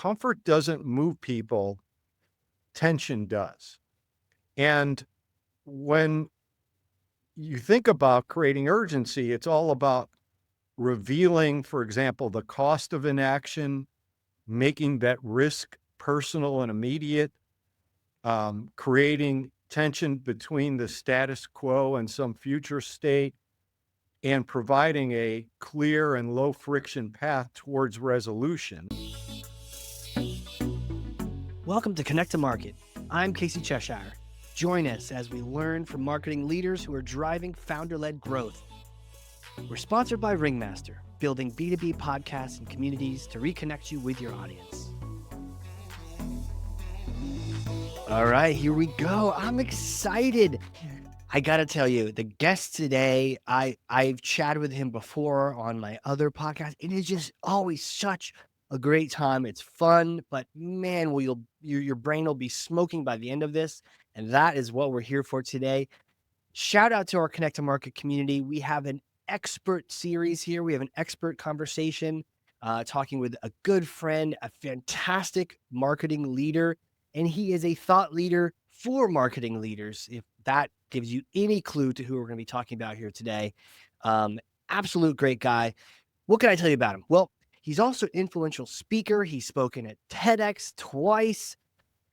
comfort doesn't move people, tension does. And when you think about creating urgency, it's all about revealing, for example, the cost of inaction, making that risk personal and immediate, creating tension between the status quo and some future state, and providing a clear and low friction path towards resolution. Welcome to Connect to Market. I'm Casey Cheshire. Join us as we learn from marketing leaders who are driving founder-led growth. We're sponsored by Ringmaster, building B2B podcasts and communities to reconnect you with your audience. All right, here we go. I'm excited. I got to tell you, the guest today, I've chatted with him before on my other podcast. It is just always such a great time. It's fun, but man, your brain will be smoking by the end of this. And that is what we're here for today. Shout out to our Connect to Market community. We have an expert series here. We have an expert conversation, talking with a good friend, a fantastic marketing leader, and he is a thought leader for marketing leaders. If that gives you any clue to who we're going to be talking about here today. Absolute great guy. What can I tell you about him? Well, he's also an influential speaker. He's spoken at TEDx twice.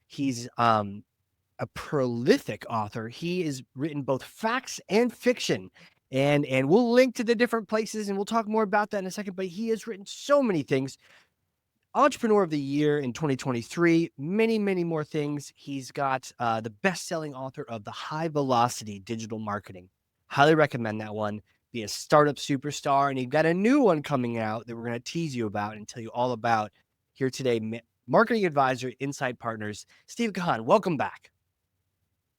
He's a prolific author. He has written both facts and fiction. And we'll link to the different places and we'll talk more about that in a second. But he has written so many things. Entrepreneur of the Year in 2023, many, many more things. He's got the best-selling author of The High Velocity Digital Marketing. Highly recommend that one. Be a startup superstar. And you've got a new one coming out that we're going to tease you about and tell you all about here today. Marketing advisor, Insight Partners, Steve Kahan. Welcome back.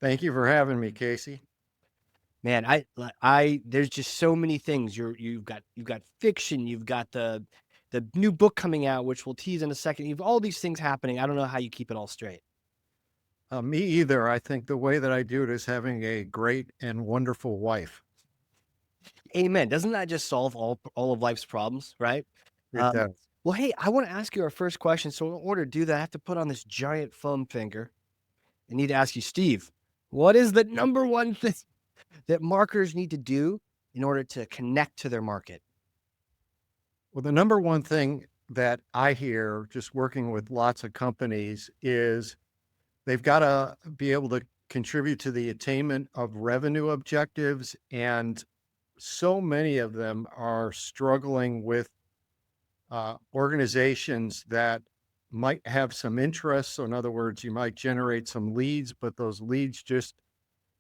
Thank you for having me, Casey. Man, there's just so many things. You've got fiction. You've got the new book coming out, which we'll tease in a second. You've all these things happening. I don't know how you keep it all straight. Me either. I think the way that I do it is having a great and wonderful wife. Amen. Doesn't that just solve all of life's problems, right? It does. Well, hey, I want to ask you our first question. So in order to do that, I have to put on this giant foam finger. I need to ask you, Steve, what is the number one thing that marketers need to do in order to connect to their market? Well, the number one thing that I hear just working with lots of companies is they've got to be able to contribute to the attainment of revenue objectives. And so many of them are struggling with organizations that might have some interest. So in other words, you might generate some leads, but those leads just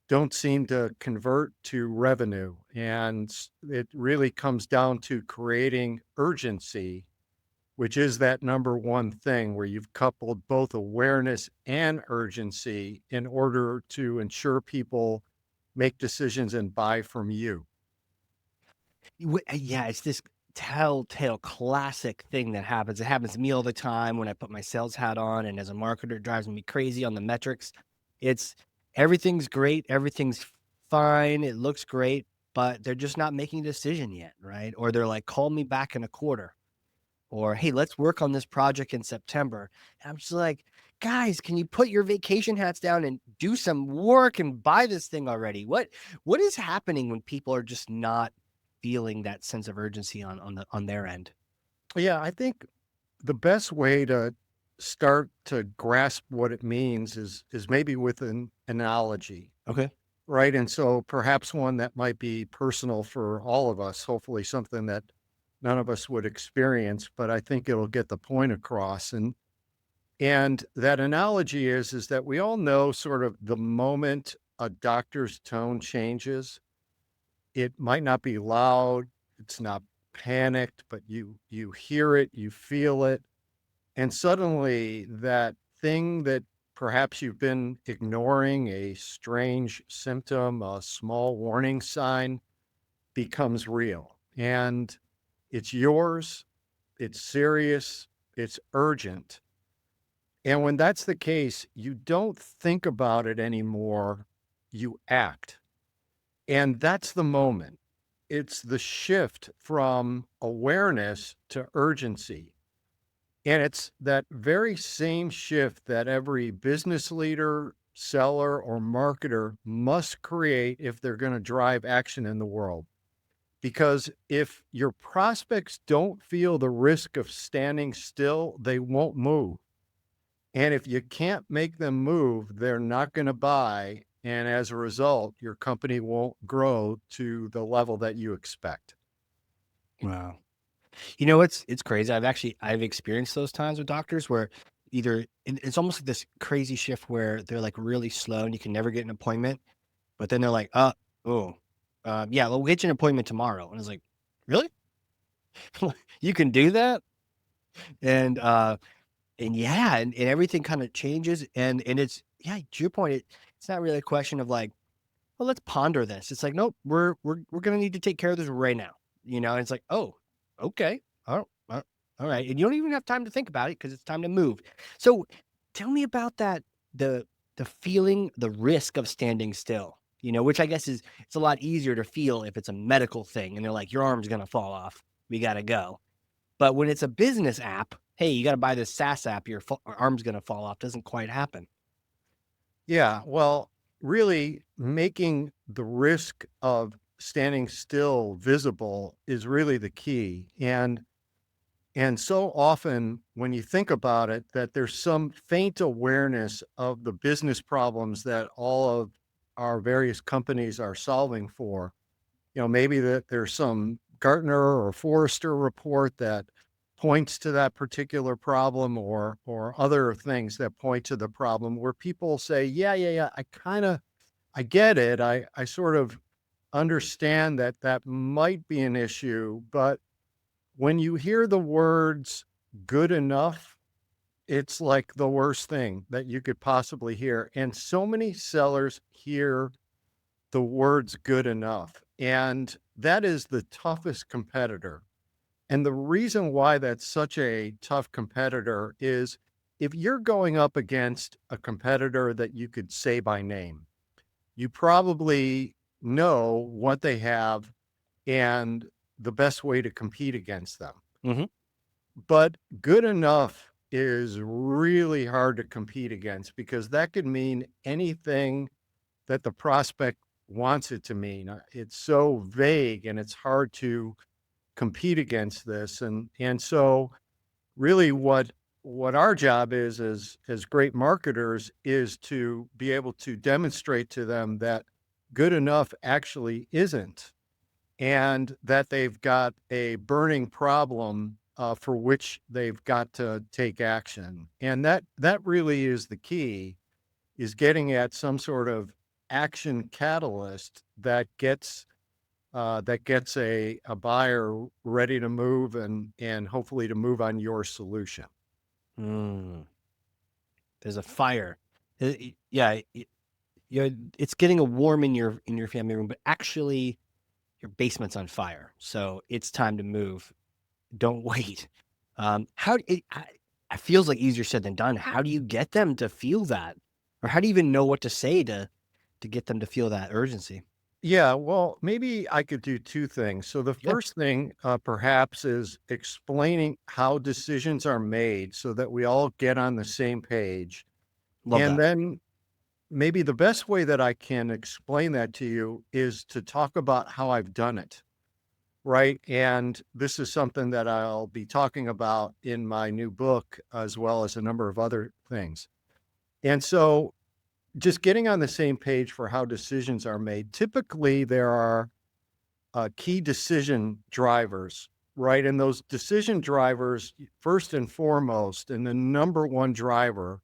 don't seem to convert to revenue. And it really comes down to creating urgency, which is that number one thing where you've coupled both awareness and urgency in order to ensure people make decisions and buy from you. Yeah, it's this telltale classic thing that happens. It happens to me all the time when I put my sales hat on, and as a marketer, it drives me crazy on the metrics. It's everything's great, everything's fine, it looks great, but they're just not making a decision yet, right? Or they're like, call me back in a quarter. Or, hey, let's work on this project in September. And I'm just like, guys, can you put your vacation hats down and do some work and buy this thing already? What is happening when people are just not feeling that sense of urgency on their end? Yeah, I think the best way to start to grasp what it means is maybe with an analogy, Okay. right? And so perhaps one that might be personal for all of us, hopefully something that none of us would experience, but I think it'll get the point across. And that analogy is that we all know sort of the moment a doctor's tone changes, it might not be loud, it's not panicked, but you hear it, you feel it, and suddenly that thing that perhaps you've been ignoring, a strange symptom, a small warning sign, becomes real. And it's yours, it's serious, it's urgent. And when that's the case, you don't think about it anymore, you act. And that's the moment. It's the shift from awareness to urgency. And it's that very same shift that every business leader, seller, or marketer must create if they're going to drive action in the world. Because if your prospects don't feel the risk of standing still, they won't move. And if you can't make them move, they're not going to buy. And as a result, your company won't grow to the level that you expect. Wow. You know, it's crazy. I've experienced those times with doctors where it's almost like this crazy shift where they're like really slow and you can never get an appointment, but then they're like, oh, yeah, we'll get you an appointment tomorrow. And it's like, really? You can do that? And yeah, and everything kind of changes. And it's, yeah, to your point, it's not really a question of like, well, let's ponder this. It's like, nope, we're gonna need to take care of this right now. And it's like, oh, okay, all right, and you don't even have time to think about it because it's time to move. So, tell me about that the the feeling, the risk of standing still. Which I guess is it's a lot easier to feel if it's a medical thing, and they're like, your arm's gonna fall off, we gotta go. But when it's a business app, hey, you gotta buy this SaaS app, your arm's gonna fall off. Doesn't quite happen. Yeah. Well, really making the risk of standing still visible is really the key. And so often when you think about it, that there's some faint awareness of the business problems that all of our various companies are solving for. Maybe that there's some Gartner or Forrester report that points to that particular problem or other things that point to the problem where people say, yeah, I get it. I sort of understand that that might be an issue, but when you hear the words good enough, it's like the worst thing that you could possibly hear. And so many sellers hear the words good enough. And that is the toughest competitor. And the reason why that's such a tough competitor is if you're going up against a competitor that you could say by name, you probably know what they have and the best way to compete against them. Hmm. But good enough is really hard to compete against because that could mean anything that the prospect wants it to mean. It's so vague and it's hard to compete against this. And so really what our job is as great marketers is to be able to demonstrate to them that good enough actually isn't and that they've got a burning problem for which they've got to take action. And that really is the key is getting at some sort of action catalyst that gets a buyer ready to move and hopefully to move on your solution. Mm, there's a fire. Yeah, it's getting a warm in your family room, but actually your basement's on fire. So it's time to move. Don't wait. It feels like easier said than done. How do you get them to feel that? Or how do you even know what to say to get them to feel that urgency? Yeah, well, maybe I could do two things. So the Yeah, first thing, perhaps, is explaining how decisions are made so that we all get on the same page. love And that. then maybe the best way that I can explain that to you is to talk about how I've done it, right? And this is something that I'll be talking about in my new book, as well as a number of other things. And so just getting on the same page for how decisions are made. Typically, there are key decision drivers, right? And those decision drivers, first and foremost, and the number one driver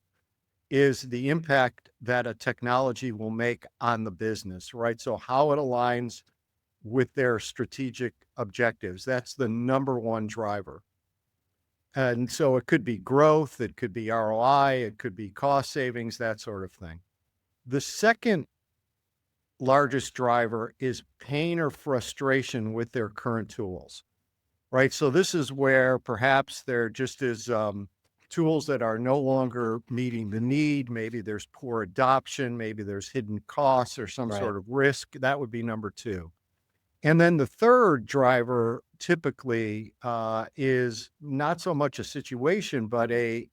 is the impact that a technology will make on the business, right? So, how it aligns with their strategic objectives. That's the number one driver. And so it could be growth, it could be ROI, it could be cost savings, that sort of thing. The second largest driver is pain or frustration with their current tools, right? So this is where perhaps there just is tools that are no longer meeting the need. Maybe there's poor adoption, maybe there's hidden costs or some Right. sort of risk. That would be number two. And then the third driver typically is not so much a situation, but a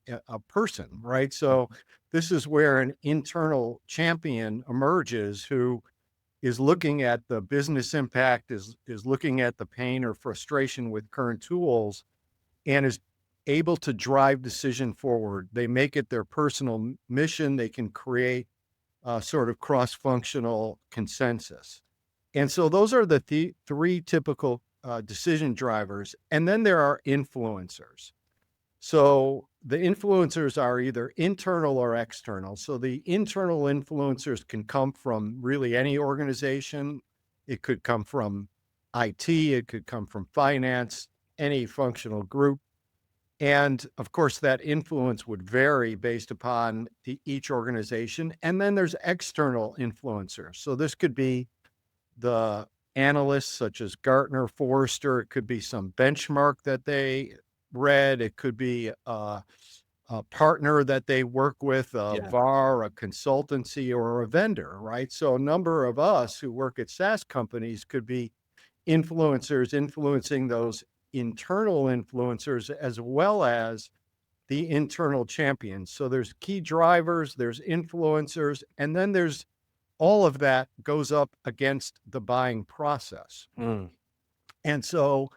person, right? So this is where an internal champion emerges who is looking at the business impact, is looking at the pain or frustration with current tools, and is able to drive decision forward. They make it their personal mission. They can create a sort of cross-functional consensus. And so those are the three typical decision drivers. And then there are influencers. So the influencers are either internal or external. So the internal influencers can come from really any organization. It could come from IT, it could come from finance, any functional group. And of course, that influence would vary based upon each organization. And then there's external influencers. So this could be the analysts such as Gartner, Forrester. It could be some benchmark that they read. It could be a partner that they work with, a Yeah. VAR, a consultancy, or a vendor, right? So a number of us who work at SaaS companies could be influencers influencing those internal influencers as well as the internal champions. So there's key drivers, there's influencers, and then there's all of that goes up against the buying process. Mm. And so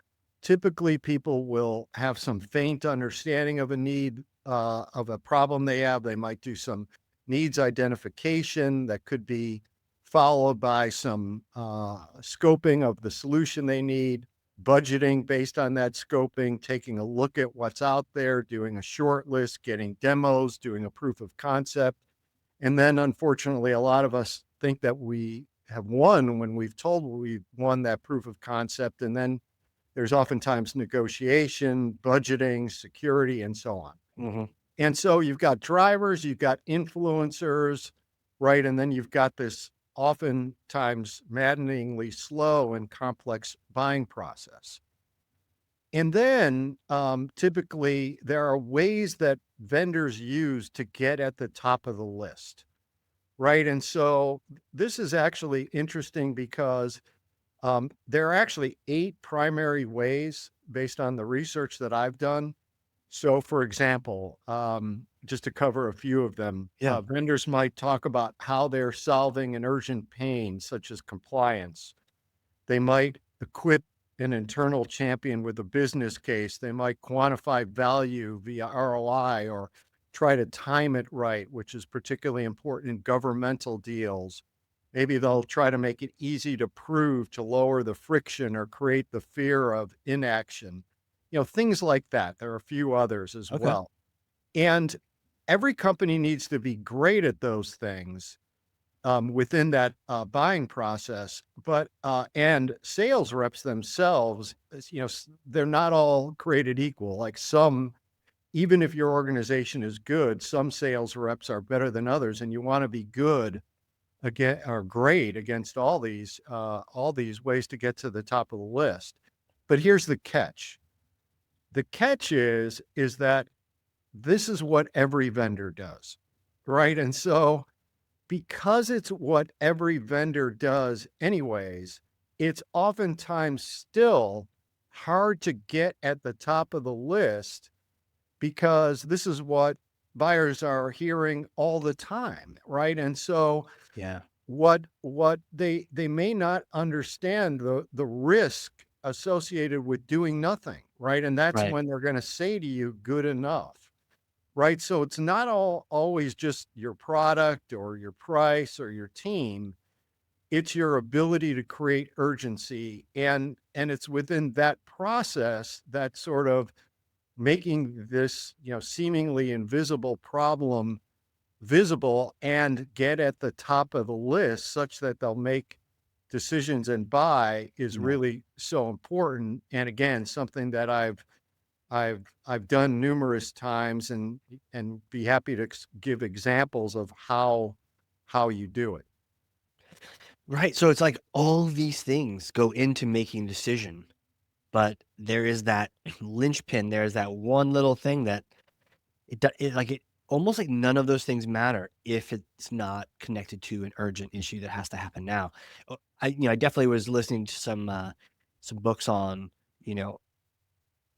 typically people will have some faint understanding of a need, of a problem they have. They might do some needs identification that could be followed by some scoping of the solution they need, budgeting based on that scoping, taking a look at what's out there, doing a short list, getting demos, doing a proof of concept. And then unfortunately, a lot of us think that we have won when we've told we've won that proof of concept. And then there's oftentimes negotiation, budgeting, security, and so on. Hmm. And so you've got drivers, you've got influencers, right? And then you've got this oftentimes maddeningly slow and complex buying process. And then typically there are ways that vendors use to get at the top of the list, right? And so this is actually interesting because there are actually 8 primary ways based on the research that I've done. So, for example, just to cover a few of them, Yeah. vendors might talk about how they're solving an urgent pain, such as compliance. They might equip an internal champion with a business case. They might quantify value via ROI or try to time it right, which is particularly important in governmental deals. Maybe they'll try to make it easy to prove to lower the friction or create the fear of inaction. Things like that. There are a few others as Okay. well. And every company needs to be great at those things within that buying process. But and sales reps themselves, they're not all created equal. Like some, even if your organization is good, some sales reps are better than others, and you want to be good again or great against all these ways to get to the top of the list. But here's the catch. The catch is that this is what every vendor does, right? And so because it's what every vendor does anyways, it's oftentimes still hard to get at the top of the list because this is what buyers are hearing all the time, right? And so Yeah. what they may not understand the risk associated with doing nothing, right? And that's Right. when they're going to say to you, good enough, right? So it's not always just your product or your price or your team. It's your ability to create urgency, and it's within that process that sort of making this, seemingly invisible problem visible and get at the top of the list such that they'll make decisions and buy is Yeah. really so important. And again, something that I've done numerous times and be happy to give examples of how you do it. Right. So it's like all these things go into making decision, but there is that linchpin. There's that one little thing that it like it almost like none of those things matter if it's not connected to an urgent issue that has to happen now. I definitely was listening to some books on, you know,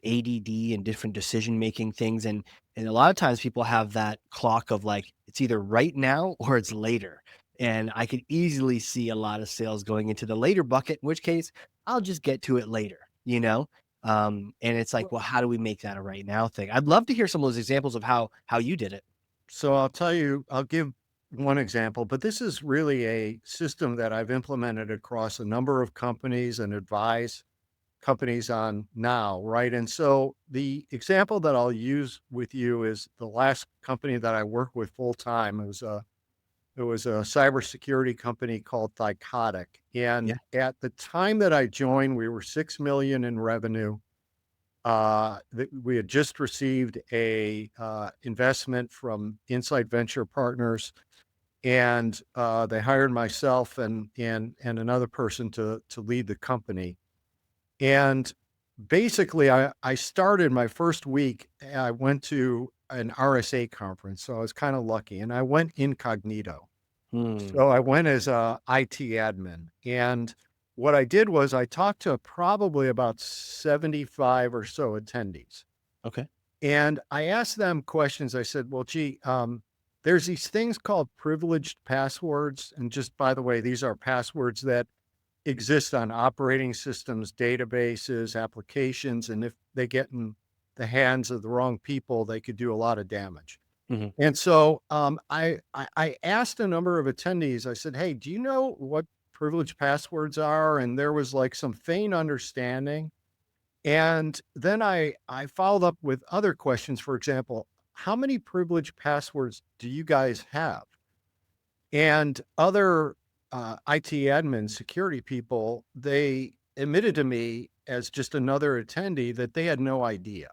ADD and different decision making things. And a lot of times people have that clock of like, it's either right now or it's later. And I could easily see a lot of sales going into the later bucket, in which case I'll just get to it later, you know? And it's like, well, how do we make that a right now thing? I'd love to hear some of those examples of how you did it. So I'll tell you, I'll give one example, but this is really a system that I've implemented across a number of companies and advise companies on now, right? And so the example that I'll use with you is the last company that I worked with full time. It was a cybersecurity company called Thycotic. Yeah. And at the time that I joined, we were 6 million in revenue. We had just received a investment from Insight Venture Partners, and they hired myself and another person to lead the company. And basically, I started my first week. I went to an RSA conference, so I was kind of lucky, and I went incognito. Hmm. So I went as a IT admin, and what I did was I talked to probably about 75 or so attendees, Okay. and I asked them questions. I said, "Well, gee, there's these things called privileged passwords, and just by the way, these are passwords that exist on operating systems, databases, applications, and if they get in the hands of the wrong people, they could do a lot of damage." Hmm. And so I asked a number of attendees, I said, "Hey, do you know what privileged passwords are?" And there was like some faint understanding. And then I followed up with other questions. For example, how many privileged passwords do you guys have? And other IT admin security people, they admitted to me as just another attendee that they had no idea.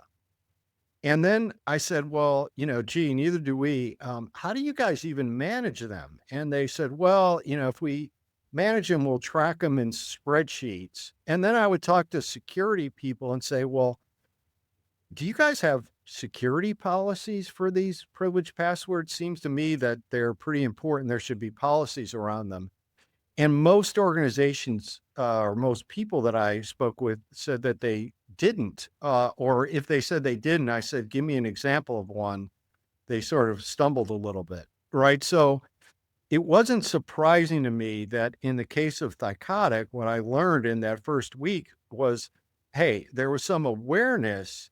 And then I said, "Well, gee, neither do we. How do you guys even manage them?" And they said, "Well, if we manage them, we'll track them in spreadsheets." And then I would talk to security people and say, "Well, do you guys have security policies for these privileged passwords? Seems to me that they're pretty important. There should be policies around them." And most organizations, or most people that I spoke with said that they didn't, or if they said they didn't, I said, "Give me an example of one." They sort of stumbled a little bit, right? So it wasn't surprising to me that in the case of Thycotic, what I learned in that first week was, hey, there was some awareness,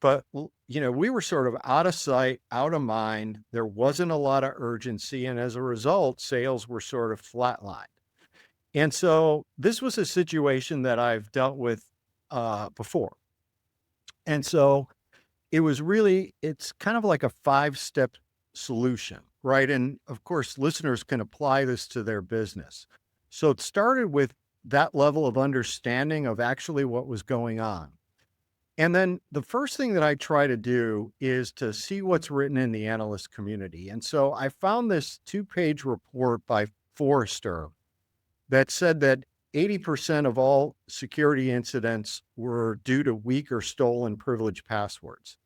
but we were sort of out of sight, out of mind. There wasn't a lot of urgency, and as a result, sales were sort of flatlined. And so this was a situation that I've dealt with before. And so it's kind of like a 5-step solution, right? And of course, listeners can apply this to their business. So it started with that level of understanding of actually what was going on. And then the first thing that I try to do is to see what's written in the analyst community. And so I found this 2-page report by Forrester that said that 80% of all security incidents were due to weak or stolen privileged passwords.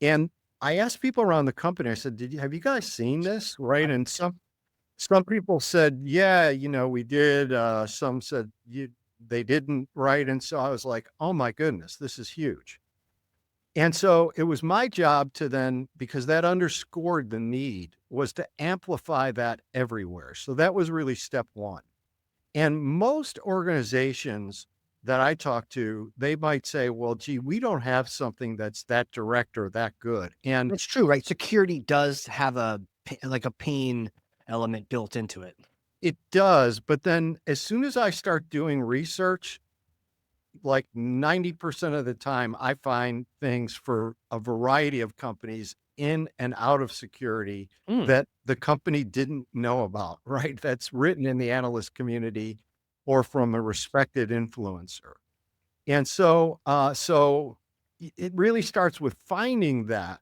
And I asked people around the company, I said, have you guys seen this? Right. And some people said, yeah, we did. Some said they didn't. Right. And so I was like, oh my goodness, this is huge. And so it was my job to then, because that underscored the need, was to amplify that everywhere. So that was really step one. And most organizations that I talk to, they might say, well, gee, we don't have something that's that direct or that good. And It's true, right? Security does have like a pain element built into it. it does. But then as soon as I start doing research, like 90% of the time, I find things for a variety of companies in and out of security Mm. that the company didn't know about, right? That's written in the analyst community or from a respected influencer. And it really starts with finding that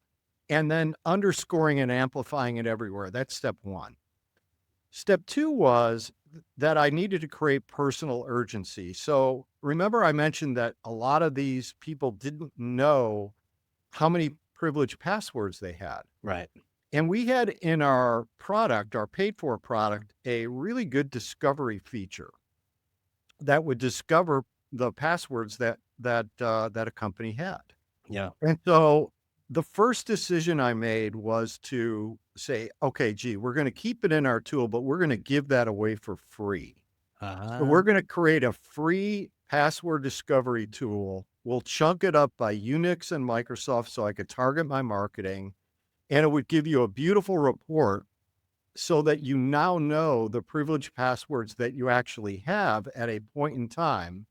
and then underscoring and amplifying it everywhere. That's step one. Step two was that I needed to create personal urgency. So remember, I mentioned that a lot of these people didn't know how many privileged passwords they had. Right. And we had in our product, our paid for product, a really good discovery feature that would discover the passwords that a company had. Yeah. And so the first decision I made was to say, okay, gee, we're going to keep it in our tool, but we're going to give that away for free. So Uh-huh. we're going to create a free password discovery tool. We'll chunk it up by Unix and Microsoft so I could target my marketing. And it would give you a beautiful report so that you now know the privileged passwords that you actually have at a point in time.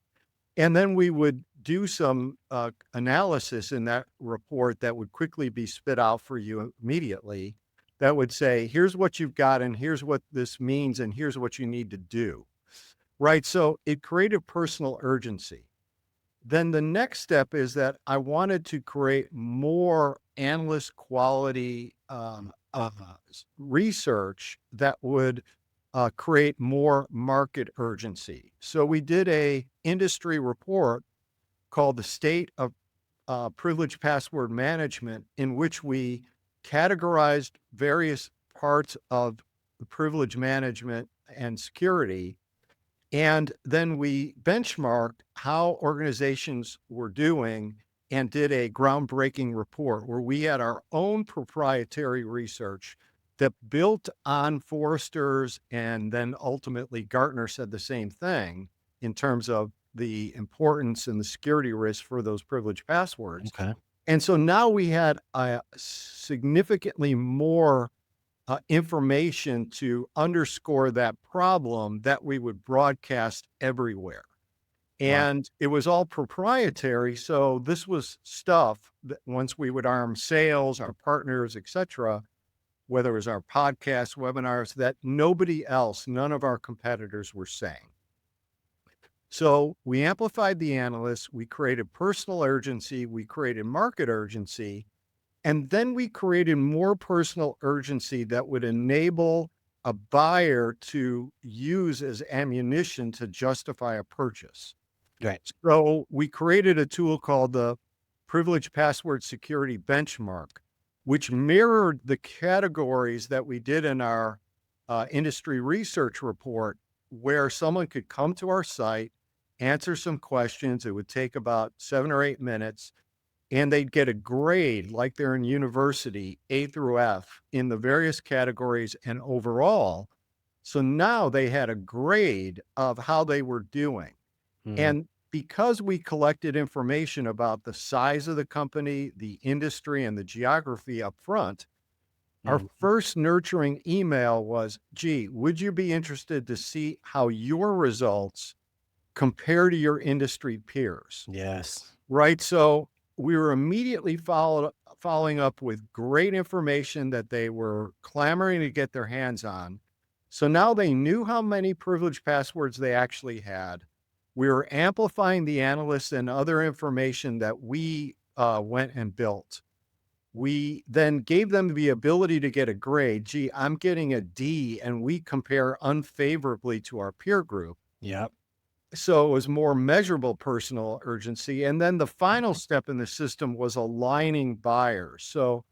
And then we would do some analysis in that report that would quickly be spit out for you immediately. That would say, here's what you've got, and here's what this means, and here's what you need to do. Right. So it created personal urgency. Then the next step is that I wanted to create more analyst quality research that would create more market urgency. So we did a industry report called the State of Privileged Password Management, in which we categorized various parts of the privilege management and security, and then we benchmarked how organizations were doing and did a groundbreaking report where we had our own proprietary research that built on Forrester's, and then ultimately Gartner said the same thing in terms of the importance and the security risk for those privileged passwords. Okay. And so now we had a significantly more information to underscore that problem that we would broadcast everywhere. Wow. And it was all proprietary. So this was stuff that once we would arm sales, our partners, et cetera, whether it was our podcasts, webinars, that nobody else, none of our competitors were saying. So we amplified the analysts, we created personal urgency, we created market urgency, and then we created more personal urgency that would enable a buyer to use as ammunition to justify a purchase. Right. So we created a tool called the Privileged Password Security Benchmark, which mirrored the categories that we did in our industry research report, where someone could come to our site, answer some questions. It would take about 7 or 8 minutes, and they'd get a grade like they're in university, A through F, in the various categories and overall. So now they had a grade of how they were doing. Mhm. And because we collected information about the size of the company, the industry, and the geography up front, our Mhm. first nurturing email was, gee, would you be interested to see how your results compare to your industry peers? Yes. Right. So we were immediately following up with great information that they were clamoring to get their hands on. So now they knew how many privileged passwords they actually had. We were amplifying the analysts and other information that we went and built. We then gave them the ability to get a grade. Gee, I'm getting a D, and we compare unfavorably to our peer group. Yep. So it was more measurable personal urgency. And then the final step in the system was aligning buyers. So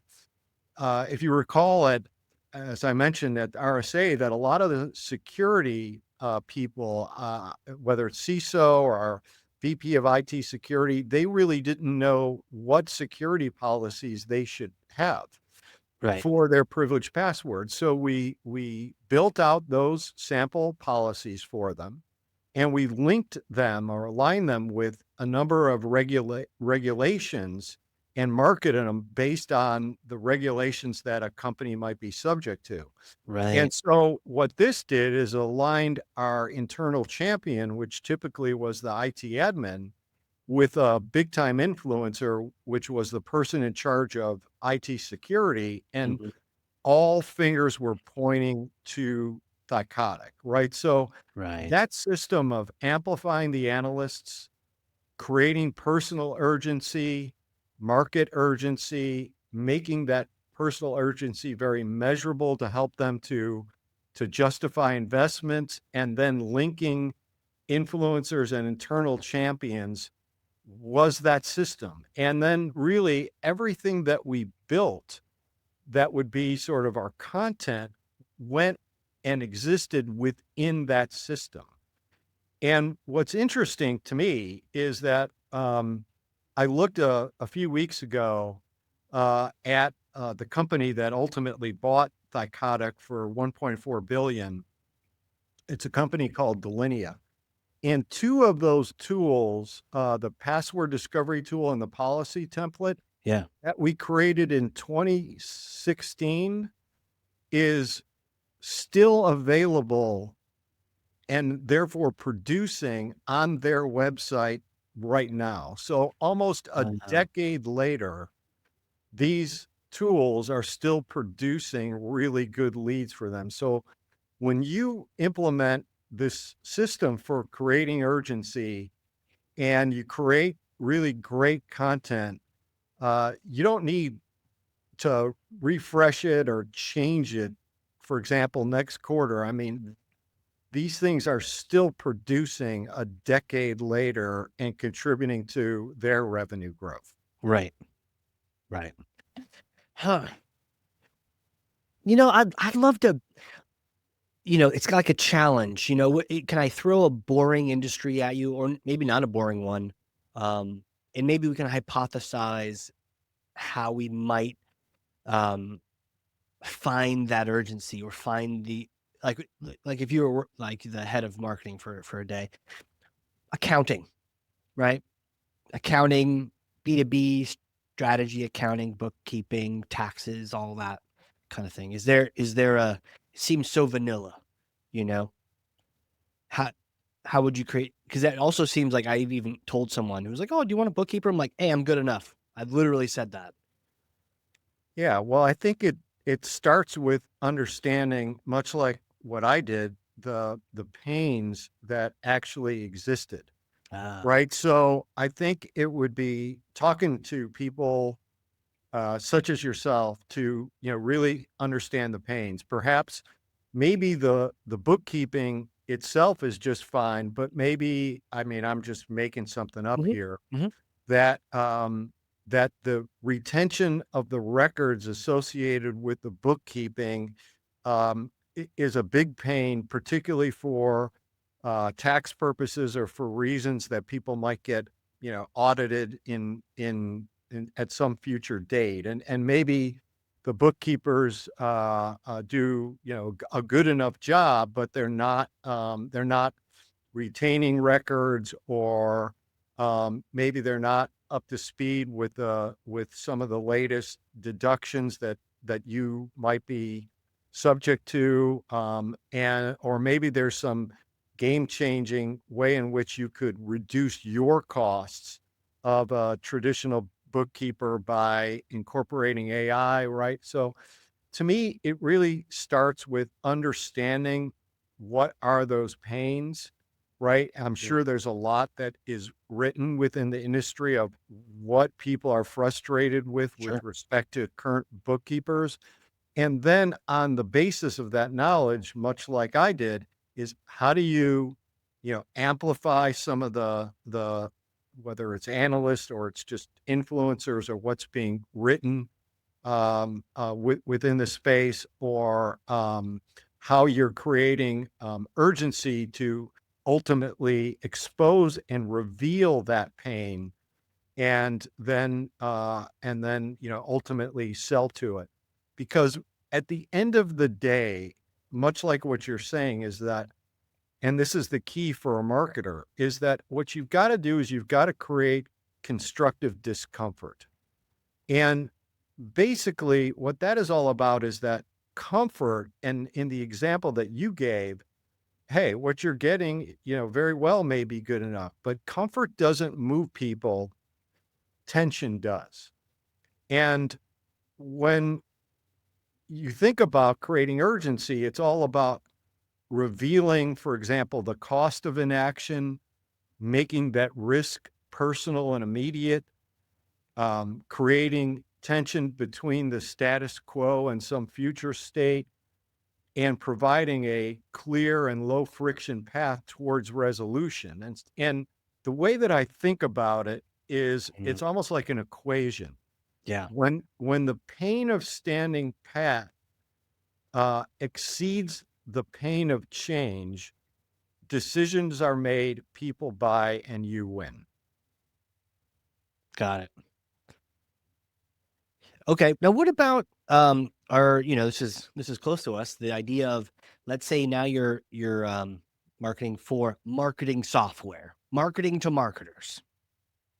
if you recall it, as I mentioned at RSA, that a lot of the security people, whether it's CISO or our VP of IT security, they really didn't know what security policies they should have Right. for their privileged passwords. So we built out those sample policies for them, and we linked them or aligned them with a number of regulations and marketed them based on the regulations that a company might be subject to. And Right. so what this did is aligned our internal champion, which typically was the IT admin, with a big time influencer, which was the person in charge of IT security. And Mhm. all fingers were pointing to Thycotic, right? So Right. that system of amplifying the analysts, creating personal urgency, market urgency, making that personal urgency very measurable to help them to justify investments, and then linking influencers and internal champions was that system. And then really everything that we built that would be sort of our content went and existed within that system. And what's interesting to me is that I looked a few weeks ago at the company that ultimately bought Thycotic for 1.4 billion. It's a company called Delinea. And two of those tools, the password discovery tool and the policy template Yeah. that we created in 2016, is still available and therefore producing on their website right now. So almost a Uh, decade later, these tools are still producing really good leads for them. So when you implement this system for creating urgency and you create really great content, you don't need to refresh it or change it. For example, next quarter, I mean, these things are still producing a decade later and contributing to their revenue growth. right. Right. Huh. I'd love to, it's like a challenge, can I throw a boring industry at you, or maybe not a boring one? Um, and maybe we can hypothesize how we might, um, find that urgency, or find like if you were like the head of marketing for a day, accounting, right? Accounting, B2B strategy, accounting, bookkeeping, taxes, all that kind of thing. Is there a, it seems so vanilla, you know? How how would you create, because that also seems like I've even told someone who was like, "Oh, do you want a bookkeeper?" I'm like, "Hey, I'm good enough." I've literally said that. Yeah, well, I think it starts with understanding, much like what I did, the pains that actually existed, Ah, right? So I think it would be talking to people such as yourself to, really understand the pains. Perhaps maybe the bookkeeping itself is just fine, but maybe, I mean, I'm just making something up mhm, here, mhm, that that the retention of the records associated with the bookkeeping is a big pain, particularly for tax purposes or for reasons that people might get, audited in at some future date, and maybe the bookkeepers do, a good enough job, but they're not retaining records, or maybe they're not up to speed with some of the latest deductions that you might be subject to, and or maybe there's some game changing way in which you could reduce your costs of a traditional bookkeeper by incorporating AI, right? So to me, it really starts with understanding what are those pains, right? I'm mm, sure there's a lot that is written within the industry of what people are frustrated with sure. respect to current bookkeepers. And then on the basis of that knowledge, much like I did, is how do you, amplify some of the whether it's analysts or it's just influencers or what's being written within the space, or how you're creating urgency to ultimately expose and reveal that pain, and then ultimately sell to it. Because at the end of the day, much like what you're saying, is that, and this is the key for a marketer, is that what you've got to do is you've got to create constructive discomfort. And basically, what that is all about is that comfort. And in the example that you gave, hey, what you're getting, very well may be good enough, but comfort doesn't move people, tension does. And when you think about creating urgency, it's all about revealing, for example, the cost of inaction, making that risk personal and immediate, creating tension between the status quo and some future state, and providing a clear and low friction path towards resolution. And the way that I think about it is Mm, it's almost like an equation. Yeah. When the pain of standing pat exceeds the pain of change, decisions are made, people buy, and you win. Got it. Okay. Now what about this is close to us, the idea of, let's say now you're marketing for marketing software, marketing to marketers,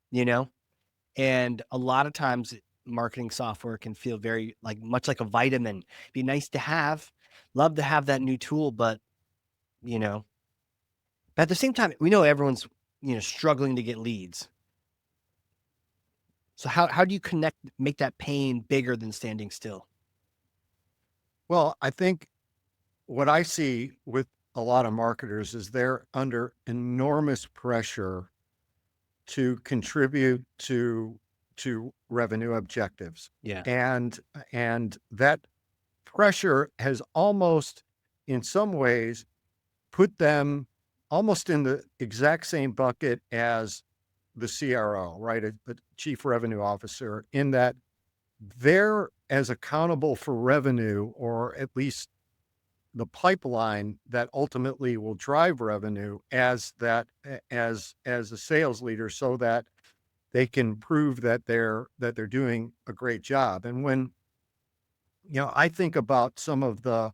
you know? And a lot of times marketing software can feel very like much like a vitamin. Be nice to have, love to have that new tool, but you know, at the same time, we know everyone's, struggling to get leads. So how do you make that pain bigger than standing still? Well, I think what I see with a lot of marketers is they're under enormous pressure to contribute to revenue objectives. Yeah. And and that pressure has almost in some ways put them almost in the exact same bucket as the CRO, right? A chief revenue officer, in that they're as accountable for revenue, or at least the pipeline that ultimately will drive revenue, as as a sales leader, so that they can prove that they're doing a great job. And when I think about some of the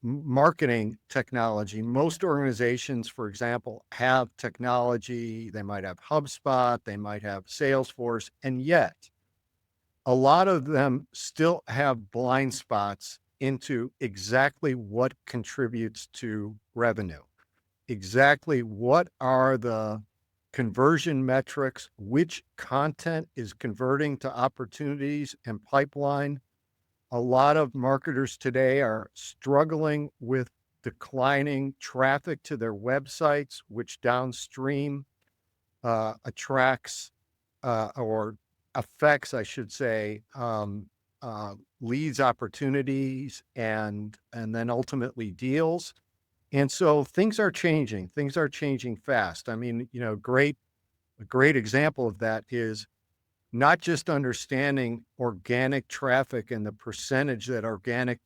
marketing technology, most organizations, for example, have technology. They might have HubSpot, they might have Salesforce, and yet a lot of them still have blind spots into exactly what contributes to revenue. Exactly what are the conversion metrics, which content is converting to opportunities and pipeline. A lot of marketers today are struggling with declining traffic to their websites, which downstream attracts or affects, I should say, leads, opportunities, and then ultimately deals. And so things are changing. Things are changing fast. I mean, a great example of that is not just understanding organic traffic and the percentage that organic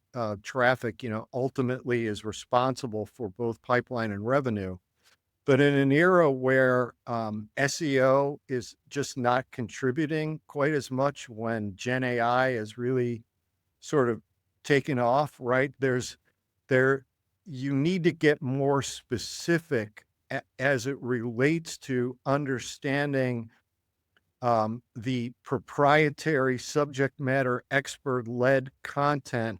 traffic, ultimately is responsible for both pipeline and revenue. But in an era where SEO is just not contributing quite as much, when Gen AI is really sort of taken off, right? There, you need to get more specific as it relates to understanding the proprietary subject matter expert led content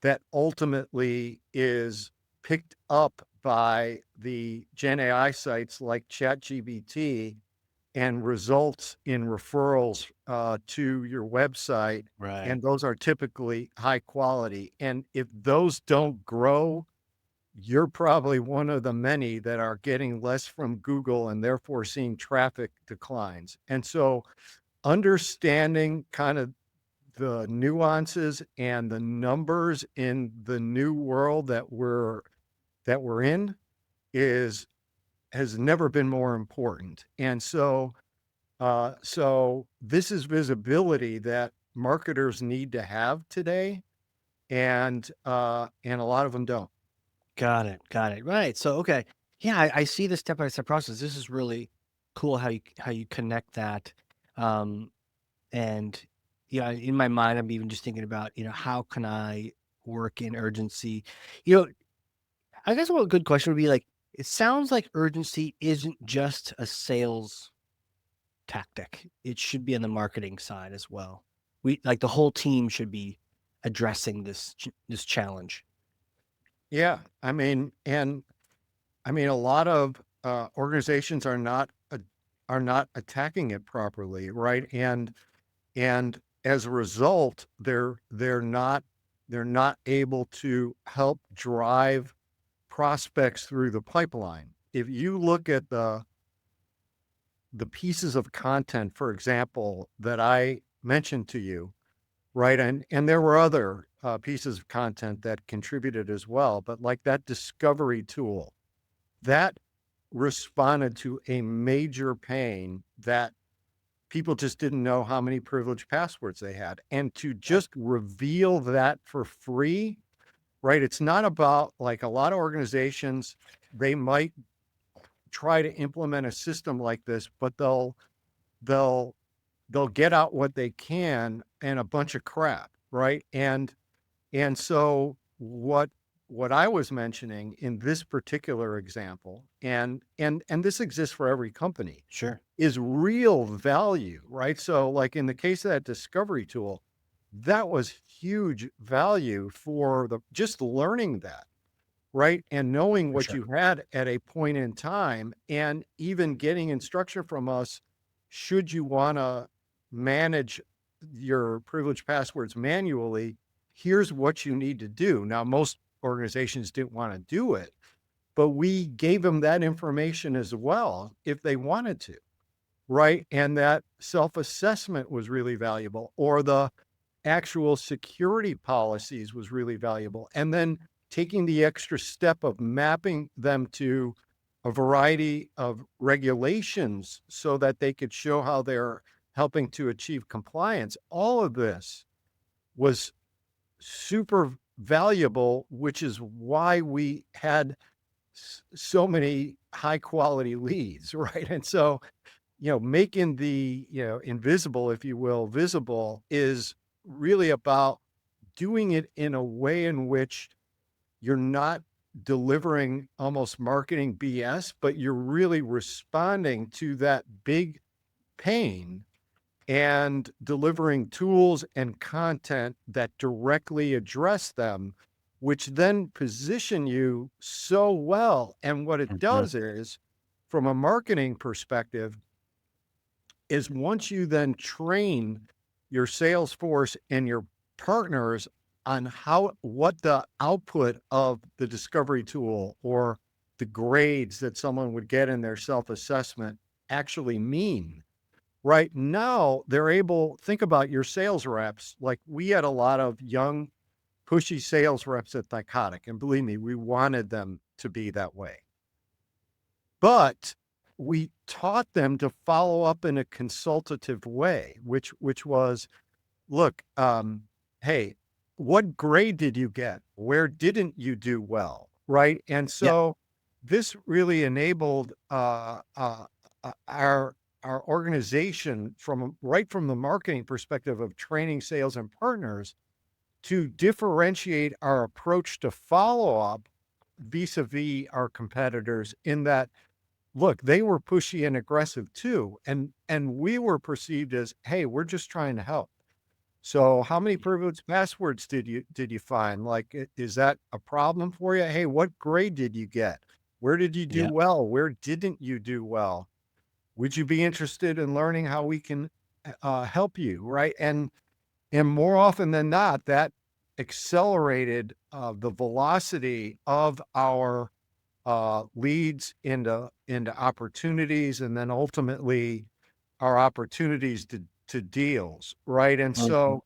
that ultimately is picked up by the Gen AI sites like ChatGPT and results in referrals to your website. Right. And those are typically high quality. And if those don't grow, you're probably one of the many that are getting less from Google and therefore seeing traffic declines. And so understanding kind of the nuances and the numbers in the new world that we're in is has never been more important. And so this is visibility that marketers need to have today, and a lot of them don't. Got it. Got it. Right. So, okay. Yeah, I see the step-by-step process. This is really cool how you connect that. Um, and yeah, in my mind, I'm even just thinking about, how can I work in urgency? You know, I guess one good question would be like, it sounds like urgency isn't just a sales tactic. It should be on the marketing side as well. We like the whole team should be addressing this challenge. Yeah, I mean, a lot of organizations are not attacking it properly, right? And as a result, they're not able to help drive prospects through the pipeline. If you look at the pieces of content, for example, that I mentioned to you, right? And there were other pieces of content that contributed as well, but like that discovery tool, that responded to a major pain that people just didn't know how many privileged passwords they had. And to just reveal that for free, right? It's not about, like, a lot of organizations, they might try to implement a system like this, but they'll they'll get out what they can and a bunch of crap, right? And so what I was mentioning in this particular example, and this exists for every company, Sure. is real value, right? So, like, in the case of that discovery tool, that was huge value for the just learning that, right? And knowing For what sure. you had at a point in time, and even getting instruction from us, should you want to manage your privileged passwords manually, here's what you need to do. Now, most organizations didn't want to do it, but we gave them that information as well if they wanted to, right? And that self-assessment was really valuable, or the actual security policies was really valuable. And then taking the extra step of mapping them to a variety of regulations so that they could show how they're helping to achieve compliance. All of this was super valuable, which is why we had so many high quality leads, right? And so, making the, invisible, if you will, visible is really about doing it in a way in which you're not delivering almost marketing BS, but you're really responding to that big pain and delivering tools and content that directly address them, which then position you so well. And what it Mhm. does is, from a marketing perspective, is once you then train your sales force and your partners on what the output of the discovery tool or the grades that someone would get in their self-assessment actually mean. Right now, they're able, think about your sales reps. Like, we had a lot of young, pushy sales reps at Thycotic, and believe me, we wanted them to be that way. But we taught them to follow up in a consultative way, which was, look, hey, what grade did you get? Where didn't you do well? Right. And Yep. so this really enabled our organization, right from the marketing perspective of training sales and partners, to differentiate our approach to follow up vis-a-vis our competitors, in that, look, they were pushy and aggressive too. And we were perceived as, hey, we're just trying to help. So how many privileged passwords did you find? Like, is that a problem for you? Hey, what grade did you get? Where did you do Yep. well? Where didn't you do well? Would you be interested in learning how we can help you? Right. And more often than not, that accelerated the velocity of our leads into opportunities, and then ultimately our opportunities to deals, right? And Mhm.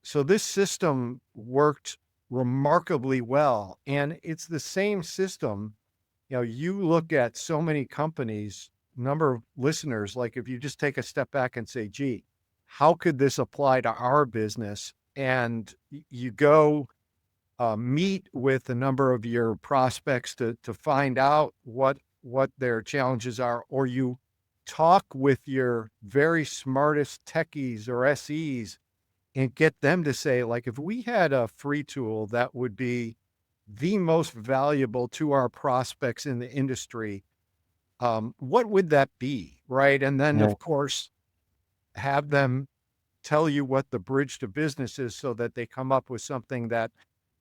so this system worked remarkably well, and it's the same system. You look at so many companies, number of listeners, like, if you just take a step back and say, gee, how could this apply to our business? And you go meet with a number of your prospects to find out what their challenges are, or you talk with your very smartest techies or SEs and get them to say, like, if we had a free tool that would be the most valuable to our prospects in the industry, what would that be, right? And then, Yeah. of course, have them tell you what the bridge to business is, so that they come up with something that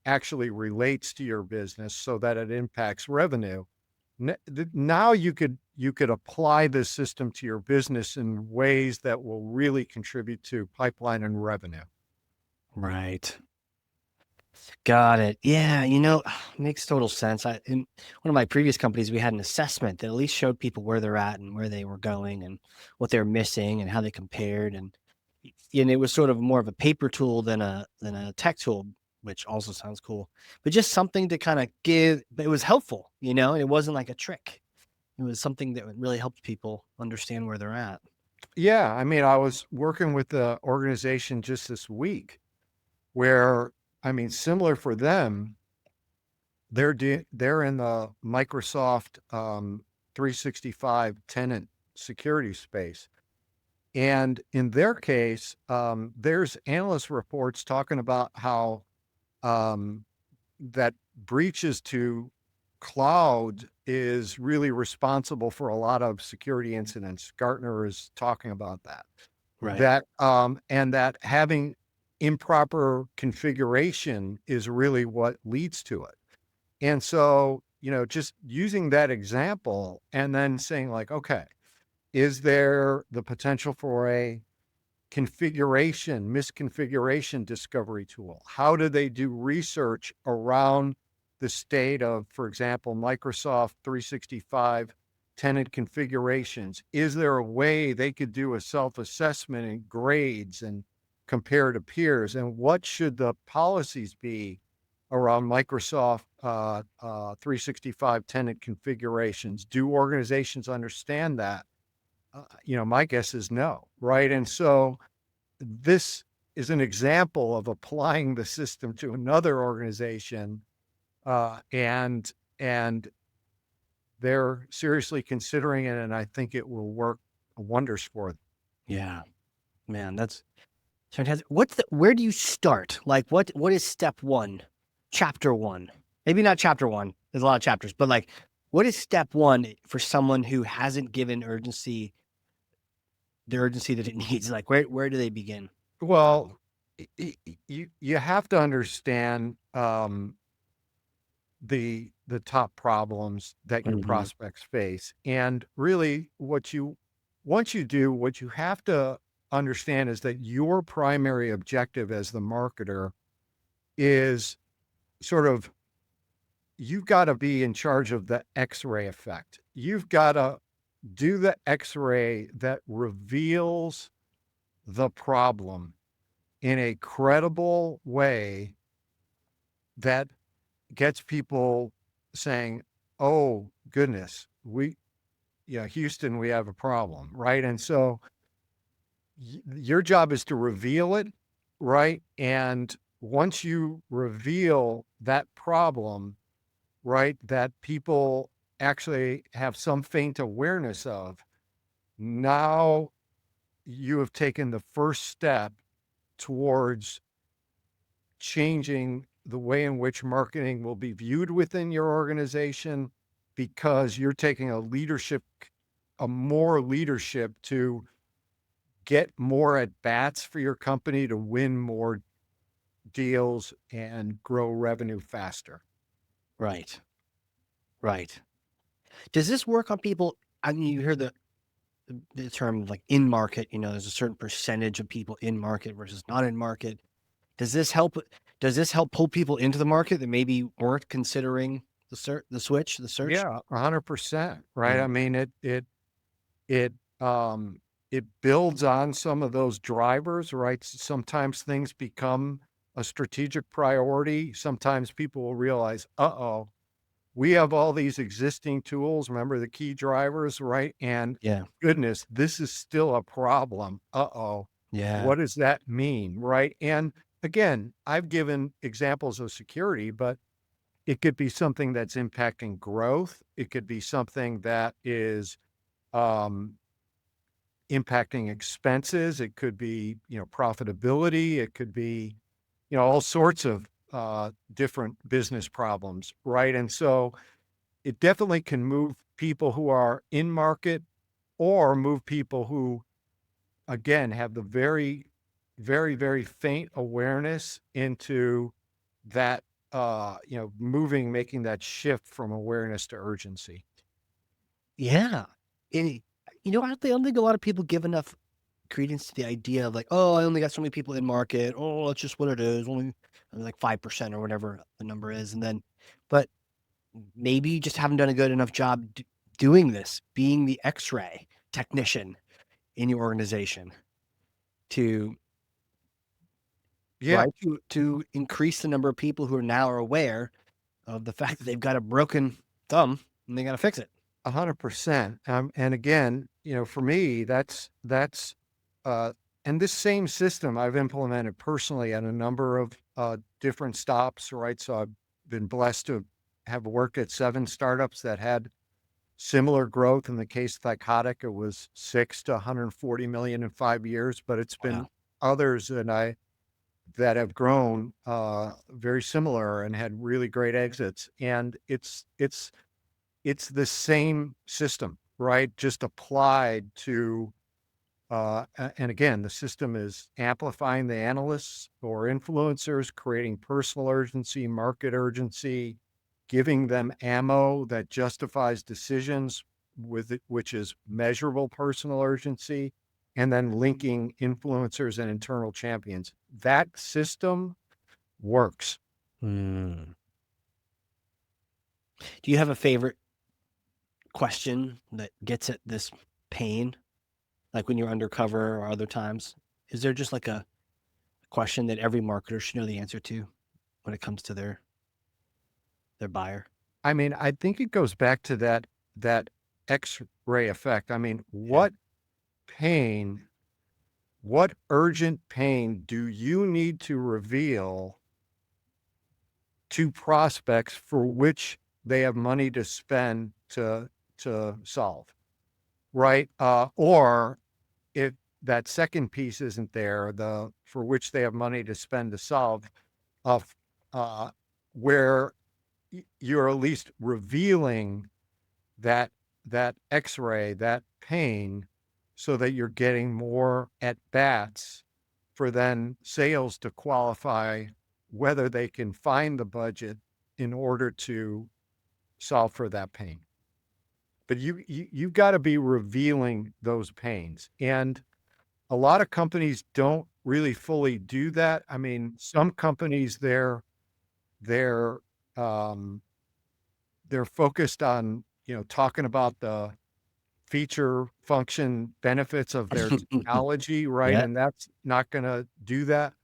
actually relates to your business so that it impacts revenue. Now you could apply this system to your business in ways that will really contribute to pipeline and revenue. Right. Got it. Yeah, makes total sense. In one of my previous companies, we had an assessment that at least showed people where they're at and where they were going and what they're missing and how they compared. And it was sort of more of a paper tool than a tech tool, which also sounds cool. But just something to kind of give, but it was helpful, and it wasn't like a trick. It was something that would really help people understand where they're at. Yeah, I mean, I was working with the organization just this week where, I mean, similar for them, they're in the Microsoft 365 tenant security space. And in their case, there's analyst reports talking about how um, that breaches to cloud is really responsible for a lot of security incidents. Gartner is talking about that. Right. And that having improper configuration is really what leads to it. And so, just using that example and then saying like, okay, is there the potential for a misconfiguration discovery tool? How do they do research around the state of, for example, Microsoft 365 tenant configurations? Is there a way they could do a self-assessment and grades and compare to peers? And what should the policies be around Microsoft 365 tenant configurations? Do organizations understand that? My guess is no, right? And so this is an example of applying the system to another organization, and they're seriously considering it, and I think it will work wonders for them. Yeah, man, that's fantastic. Where do you start? Like, what is step one, chapter one? Maybe not chapter one. There's a lot of chapters, but like, what is step one for someone who hasn't given the urgency that it needs? Like, where do they begin? Well, you have to understand the top problems that your Hmm. prospects face, and really, once you do, what you have to understand is that your primary objective as the marketer is sort of you've got to be in charge of the X-ray effect. You've got to do the X-ray that reveals the problem in a credible way that gets people saying, "Oh goodness, Houston, we have a problem," right? And so your job is to reveal it, right? And once you reveal that problem, right, that people actually have some faint awareness of, now you have taken the first step towards changing the way in which marketing will be viewed within your organization, because you're taking a more leadership to get more at bats for your company to win more deals and grow revenue faster. Right, right. Does this work on people? I mean, you hear the term like in market. There's a certain percentage of people in market versus not in market. Does this help? Does this help pull people into the market that maybe weren't considering the search? Yeah, 100%. Right. Yeah. I mean, it, it builds on some of those drivers, right? Sometimes things become a strategic priority. Sometimes people will realize, uh-oh, we have all these existing tools. Remember the key drivers, right? And Yeah. goodness, this is still a problem. Uh-oh, Yeah. what does that mean, right? And again, I've given examples of security, but it could be something that's impacting growth. It could be something that is um, impacting expenses. It could be, profitability. It could be, all sorts of different business problems, right? And so it definitely can move people who are in market, or move people who, again, have the very, very, very faint awareness into that, making that shift from awareness to urgency. Yeah. And I don't think a lot of people give enough credence to the idea of like, oh, I only got so many people in market. Oh, that's just what it is. Only like 5% or whatever the number is. But maybe you just haven't done a good enough job doing this, being the X-ray technician in your organization to Yeah. right to increase the number of people who are now aware of the fact that they've got a broken thumb and they got to fix it. 100%. And again, for me, uh, and this same system I've implemented personally at a number of different stops, right? So I've been blessed to have worked at 7 startups that had similar growth. In the case of Thycotic, it was 6 to 140 million in 5 years, but it's been Wow. others that have grown very similar and had really great exits. And it's the same system, right? Just applied to, and again, the system is amplifying the analysts or influencers, creating personal urgency, market urgency, giving them ammo that justifies decisions with it, which is measurable personal urgency, and then linking influencers and internal champions. That system works. Mm. Do you have a favorite question that gets at this pain? Like when you're undercover or other times? Is there just like a question that every marketer should know the answer to when it comes to their buyer? I mean, I think it goes back to that X-ray effect. I mean, Yeah. pain, what urgent pain do you need to reveal to prospects for which they have money to spend to solve, right? Or if that second piece isn't there, the for which they have money to spend to solve, of where you're at least revealing that X-ray, that pain, so that you're getting more at bats for then sales to qualify whether they can find the budget in order to solve for that pain. But you've got to be revealing those pains. And a lot of companies don't really fully do that. I mean, some companies they're um they're focused on, talking about the feature function benefits of their technology, right? Yeah. And that's not going to do that,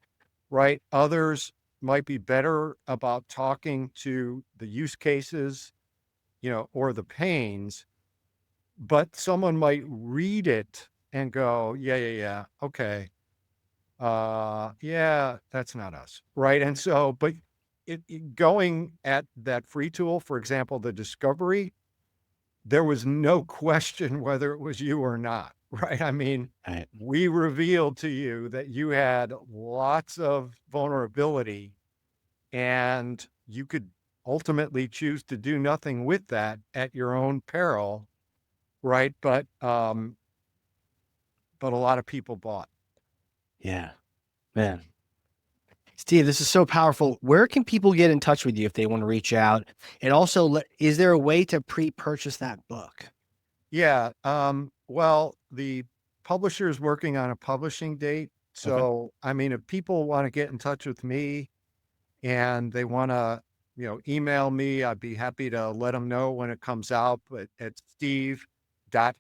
right? Others might be better about talking to the use cases, or the pains, but someone might read it and go, yeah, yeah, yeah, okay. Yeah, that's not us, right? And so, but going at that free tool, for example, the discovery, there was no question whether it was you or not, right? I mean, Right. we revealed to you that you had lots of vulnerability and you could ultimately choose to do nothing with that at your own peril, right? But a lot of people bought. Yeah. Man. Steve, this is so powerful. Where can people get in touch with you if they want to reach out? And also, is there a way to pre-purchase that book? Yeah. Well, the publisher is working on a publishing date. Okay. So, I mean, if people want to get in touch with me and they want to, email me, I'd be happy to let them know when it comes out. But at steve.kahan,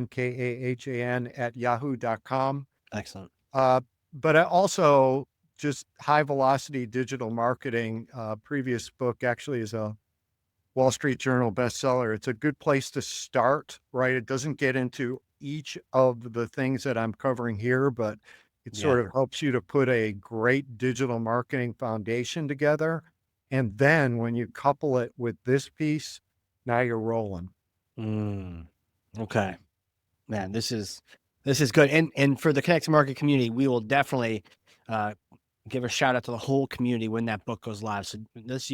Kahan at yahoo.com. Excellent. Uh, but I also just high velocity digital marketing. Previous book actually is a Wall Street Journal bestseller. It's a good place to start, right? It doesn't get into each of the things that I'm covering here, but it Yeah. sort of helps you to put a great digital marketing foundation together. And then when you couple it with this piece, now you're rolling. Mm. Okay. Man, this is good. And for the Connect Market community, we will definitely uh, give a shout out to the whole community when that book goes live. So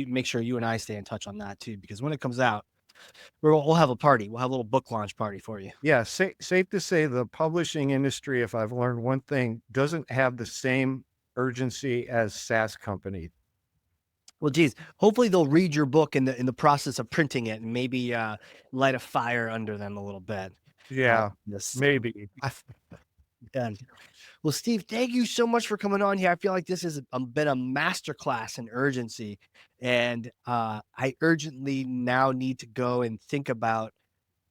make sure you and I stay in touch on that too, because when it comes out, we'll have a party. We'll have a little book launch party for you. Yeah, safe to say the publishing industry, if I've learned one thing, doesn't have the same urgency as SaaS companies. Well, geez, hopefully they'll read your book in the process of printing it and maybe light a fire under them a little bit. Yeah, This maybe. and well, Steve, thank you so much for coming on here. I feel like this has been a masterclass in urgency, and I urgently now need to go and think about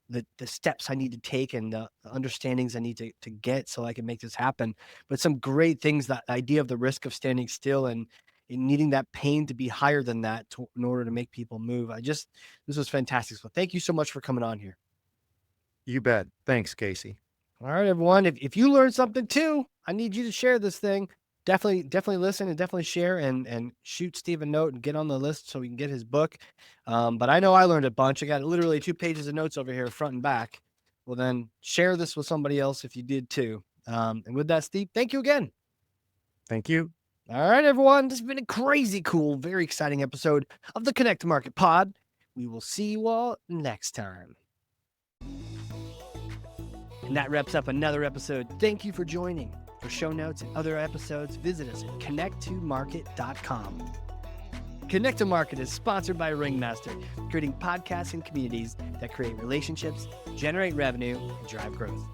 the steps I need to take and the understandings I need to get so I can make this happen. But some great things, that idea of the risk of standing still and needing that pain to be higher than that in order to make people move. This was fantastic. So thank you so much for coming on here. You bet. Thanks, Casey. All right, everyone. If you learned something too, I need you to share this thing. Definitely listen and definitely share and shoot Steve a note and get on the list so we can get his book. But I know I learned a bunch. I got literally 2 pages of notes over here, front and back. Well, then share this with somebody else if you did too. And with that, Steve, thank you again. Thank you. All right, everyone. This has been a crazy cool, very exciting episode of the Connect to Market Pod. We will see you all next time. And that wraps up another episode. Thank you for joining. For show notes and other episodes, visit us at connecttomarket.com. Connect to Market is sponsored by Ringmaster, creating podcasts and communities that create relationships, generate revenue, and drive growth.